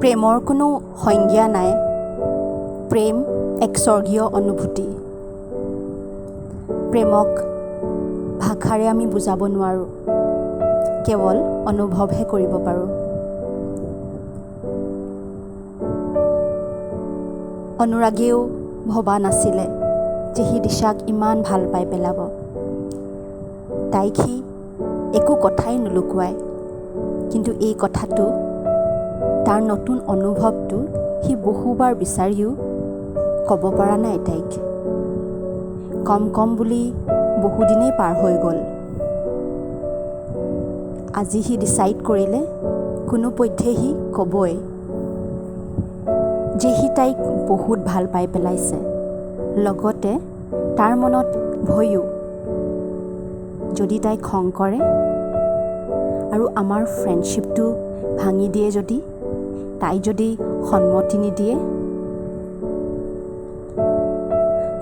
প্ৰেমৰ কোনো সংজ্ঞা নাই। প্ৰেম এক স্বৰ্গীয় অনুভূতি। প্ৰেমক ভাষাৰে আমি বুজাব নোৱাৰোঁ, কেৱল অনুভৱহে কৰিব পাৰোঁ। অনুৰাগেও ভবা নাছিলে যে সি দিশাক ইমান ভাল পাই পেলাব। তাইক সি একো কথাই নুলুকুৱায়, কিন্তু এই কথাটো, তাৰ নতুন অনুভৱটো সি বহুবাৰ বিচাৰিও ক'ব পৰা নাই তাইক। কম বুলি বহুদিনেই পাৰ হৈ গ'ল। আজি সি ডিচাইড কৰিলে কোনোপধ্যে সি ক'বই যে সি তাইক বহুত ভাল পাই পেলাইছে। লগতে তাৰ মনত ভয়ো, যদি তাই খং কৰে আৰু আমাৰ ফ্ৰেণ্ডশ্বিপটো ভাঙি দিয়ে, তাই যদি সন্মতি নিদিয়ে।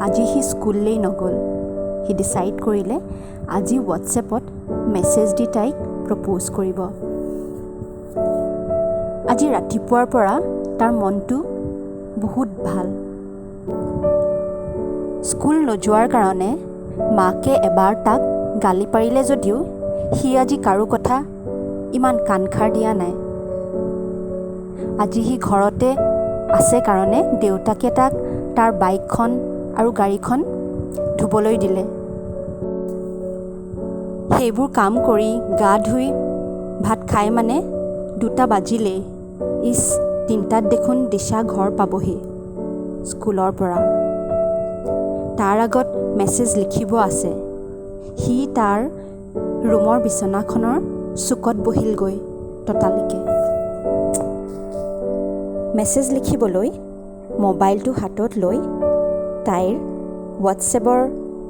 আজি সি স্কুললৈ নগ'ল। সি ডিচাইড কৰিলে আজি হোৱাটছএপত মেছেজ দি তাইক প্ৰপ'জ কৰিব। আজি ৰাতিপুৱাৰ পৰা তাৰ মনটো বহুত ভাল। স্কুল নোযোৱাৰ কাৰণে মাকে এবাৰ তাক গালি পাৰিলে যদিও সি আজি কাৰো কথা ইমান কাণসাৰ দিয়া নাই। আজি সি ঘৰতে আছে কাৰণে দেউতাকে তাক তাৰ বাইকখন আৰু গাড়ীখন ধুবলৈ দিলে। সেইবোৰ কাম কৰি গা ধুই ভাত খাই 2টা বাজিলেই। 3টাত দেখোন দিশা ঘৰ পাবহি স্কুলৰ পৰা। তাৰ আগত মেছেজ লিখিব আছে। সি তাৰ ৰুমৰ বিচনাখনৰ চুকত বহিলগৈ ততালিকে। মেছেজ লিখিবলৈ মোবাইলটো হাতত লৈ তাইৰ হোৱাটছএপৰ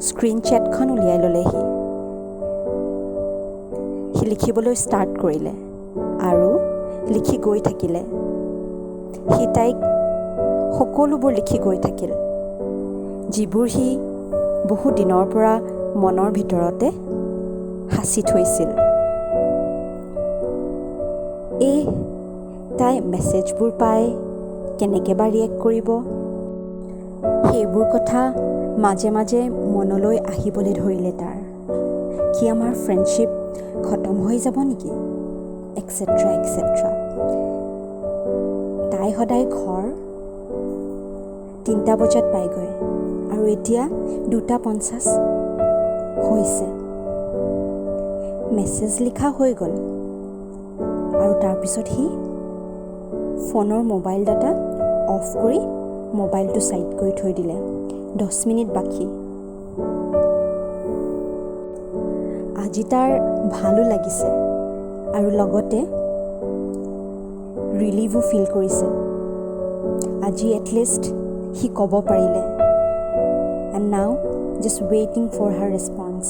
স্ক্ৰীনশ্বটখন উলিয়াই ল'লেহি। সি লিখিবলৈ ষ্টাৰ্ট কৰিলে আৰু লিখি গৈ থাকিলে। সি তাইক সকলোবোৰ লিখি গৈ থাকিল, যিবোৰ সি বহু দিনৰ পৰা মনৰ ভিতৰতে সাঁচি থৈছিল। তাই মেছেজবোৰ পাই কেনেকৈ বা ৰিয়েক্ট কৰিব, সেইবোৰ কথা মাজে মাজে মনলৈ আহিবলৈ ধৰিলে তাৰ। কি আমাৰ ফ্ৰেণ্ডশ্বিপ খতম হৈ যাব নেকি, এক্সেট্ৰা এক্সেট্ৰা। তাই সদায় ঘৰ 3টা বজাত পায়গৈ আৰু এতিয়া 2:50 হৈছে। মেছেজ লিখা হৈ গ'ল আৰু তাৰপিছত সি ফোনৰ মোবাইল ডাটা অফ কৰি মোবাইলটো চাইড কৰি থৈ দিলে। 10 মিনিট বাকী। আজি তাৰ ভালো লাগিছে আৰু লগতে ৰিলিভো ফিল কৰিছে। আজি এটলিষ্ট সি ক'ব পাৰিলে। এণ্ড নাও জাষ্ট ৱেইটিং ফৰ হাৰ ৰেছপন্স।